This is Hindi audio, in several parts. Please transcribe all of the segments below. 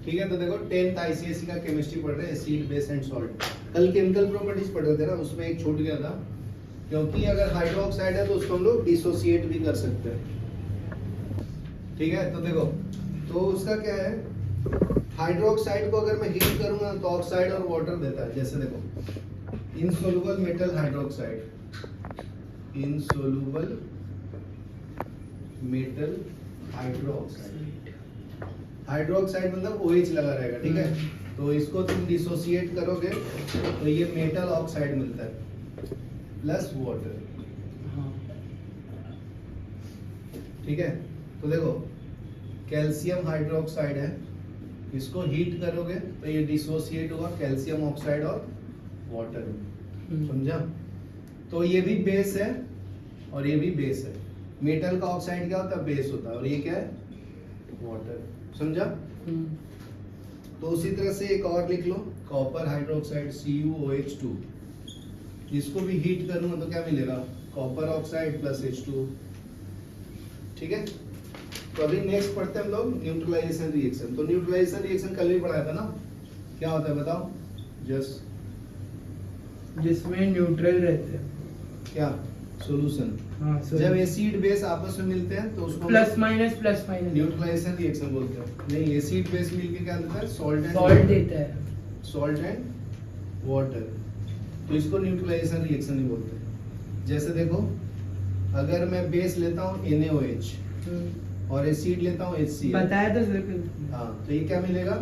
ठीक है, तो देखो 10th आईसीएसई का केमिस्ट्री पढ़ रहे हैं, एसिड बेस एंड सॉल्ट। कल केमिकल प्रॉपर्टीज पढ़ रहे थे ना, उसमें एक छूट गया था, क्योंकि अगर हाइड्रोक्साइड है तो उसको हम लोग डिसोसिएट भी कर सकते हैं। ठीक है, तो देखो, तो उसका क्या है, हाइड्रोक्साइड को अगर मैं हीट करूंगा तो ऑक्साइड और वाटर देता है। जैसे देखो, insoluble metal hydroxide, insoluble metal hydroxide, hydroxide मतलब OH लगा रहेगा। ठीक है, तो इसको तुम डिसोसिएट करोगे तो ये मेटल ऑक्साइड मिलता है प्लस वाटर। ठीक है, तो देखो कैल्शियम हाइड्रोक्साइड है, इसको हीट करोगे तो ये डिसोसिएट होगा कैल्शियम ऑक्साइड और वाटर में। समझा? तो ये भी बेस है और ये भी बेस है। मेटल का ऑक्साइड क्या होता है? बेस होता है, और ये क्या है? वाटर। समझा? तो उसी तरह से एक और लिख लो, कॉपर हाइड्रोक्साइड CuOH2, इसको भी हीट करूंगा तो क्या मिलेगा? Copper oxide plus H2। ठीक है, तो अभी नेक्स्ट पढ़ते हैं हम लोग न्यूट्रलाइजेशन रिएक्शन। तो न्यूट्रलाइजेशन रिएक्शन कल भी पढ़ाया था ना, क्या होता है बताओ? जिसमें न्यूट्रल रहते हैं क्या? सॉल्यूशन। हाँ, जब एसिड बेस आपस में मिलते हैं तो उसको प्लस माइनस न्यूट्रलाइजेशन रिएक्शन बोलते हैं। नहीं, एसिड बेस मिलके क्या देता है? सॉल्ट देता है, सॉल्ट एंड वाटर, तो इसको न्यूट्रलाइजेशन रिएक्शन ही बोलते हैं। जैसे देखो, अगर मैं बेस लेता हूँ NaOH और एसिड लेता हूँ HCl, बताया था सर। हाँ, तो ये क्या मिलेगा?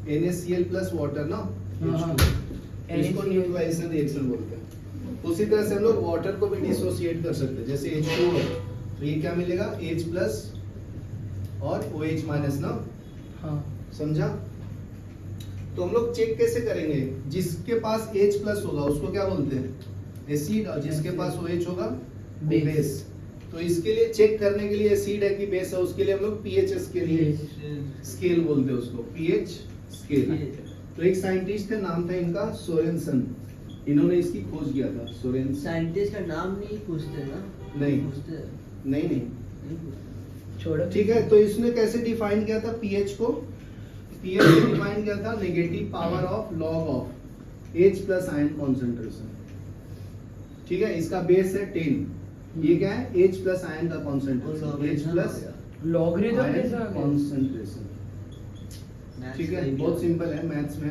NaCl प्लस वाटर ना, हाँ, H2, इसको न्यूट्रलाइजेशन रिएक्शन बोलते हैं। उसी तरह से हम लोग वाटर को भी डिसोसिएट कर सकते हैं। जैसे H2 है तो ये क्या मिलेगा? H प्लस और OH माइनस ना। हाँ, समझा? तो हम लोग चेक कैसे करेंगे? जिसके पास H प्लस होगा उसको क्या बोलते हैं? एसिड, और जिसके पास OH होगा बेस। तो इसके लिए चेक करने के लिए एसिड है कि बेस है, उसके लिए हम लोग pH स्केल बोलते हैं उसको, pH स्केल। तो एक साइंटिस्ट थे, नाम था इनका सोरेनसन, इन्होंने इसकी खोज किया था। सोरेनसन साइंटिस्ट का नाम नहीं पूछते ना? नहीं पूछते नहीं, छोड़ो। ठीक है, तो इसने कैसे डिफाइन किया था pH को? pH को डिफाइन किया था negative power of log of H plus ion concentration. ठीक है, इसका बेस है 10, ये क्या है? H प्लस आयन का कॉन्सेंट्रेशन, H प्लस लॉगरिथम कैसा आ गया? कॉन्सेंट्रेशन। ठीक है, बहुत सिंपल है, मैथ्स में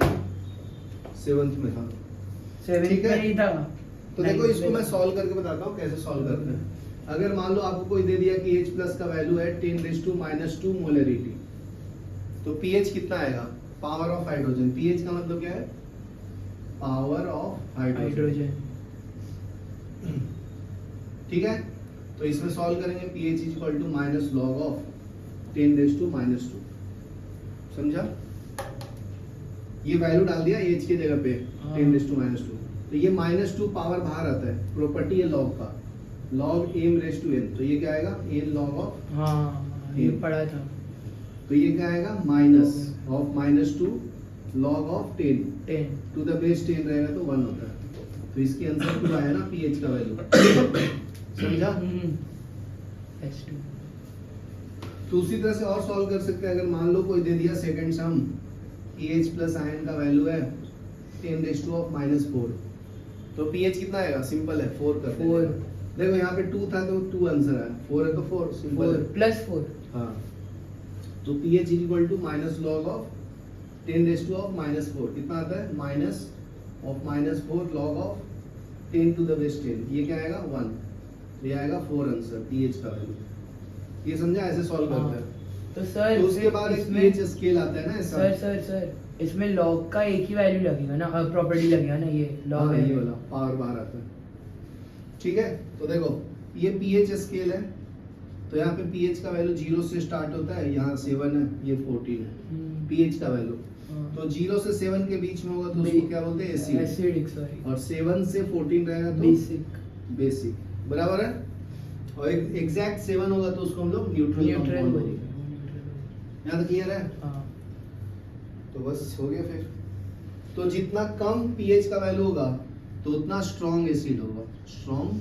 7th में था। 7 ठीक है। में नहीं था। तो देखो, इसको मैं सॉल्व करके बताता हूँ कैसे सॉल्व करते हैं। अगर मान लो आपको कोई दे दिया कि H प्लस का वैल्यू है 10⁻⁻² मोलरिटी, तो pH कितना आएगा? Power of hydrogen. pH का मतलब क्या है? Power of hydrogen. ठीक है, तो इसमें सॉल्व करेंगे, pH equal to minus log of 10⁻²। समझा? ये वैल्यू डाल दिया H की जगह पे 10⁻², तो ये -2 पावर बाहर आता है, प्रॉपर्टी है लॉग का, log m⁻n, तो ये क्या आएगा? n log ऑफ, हाँ, ये पढ़ा था। तो ये क्या आएगा? Minus of -2 log of 10 to the base 10 रहेगा तो 1 होता है, तो इसके आंसर 2 आया ना pH का वैल्यू। समझा? H2। तो उसी तरह से और सॉल्व कर सकते हैं। अगर मान लो कोई दे दिया सेकंड सम कि H प्लस आयन का वैल्यू है 10⁻⁻⁴, तो pH कितना आएगा? सिंपल है, 4 कर देंगे। 4 देखो यहाँ पे 2 था तो 2 आंसर है, 4 है तो 4, सिंपल है। +4। हाँ, तो pH equal to minus log of 10⁻⁻⁴, कितना आता है? Minus of -4 log of 10 to the base 10, ये क्या आएगा? 1, ये आएगा 4 आंसर pH का वैल्यू। ये समझा? ऐसे सॉल्व करते हैं। तो सर तो उसके बाद एक pH स्केल आता है ना ऐसा। सर इसमें लॉग का एक ही वैल्यू लगेगा ना, प्रॉपर्टी लगेगा ना, ये लॉग हाँ, है, ये वाला पावर बाहर आता है। ठीक है, तो देखो ये pH स्केल है, तो यहाँ पे pH का वैल्यू 0 से स्टार्ट होता है, यहाँ 7 है, ये 14 है pH का वैल्यू। तो 0 से 7 के बीच में होगा तो उसको क्या बोलते हैं? एसिडिक। सॉरी, और 7 से 14 रहेगा तो बेसिक। बराबर है, और एग्जैक्ट 7 होगा तो उसको हम लोग न्यूट्रल कंपाउंड बोलते हैं। यहाँ तक क्लियर है? हाँ। तो बस हो गया फिर। तो जितना कम pH का वैल्यू होगा तो उतना स्ट्रॉन्ग एसिड होगा, स्ट्रॉन्ग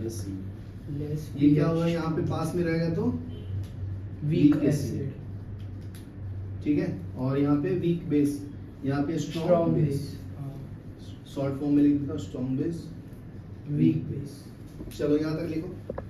एसिड। ये क्या होगा? यहाँ पे पास में रहेगा तो वीक एसिड। ठीक है, और यहाँ पे वीक बेस, यहाँ पे strong strong base, base, short form में लिख देता हूँ स्ट्रॉन्ग बेस, वीक बेस। चलो यहाँ तक लिखो।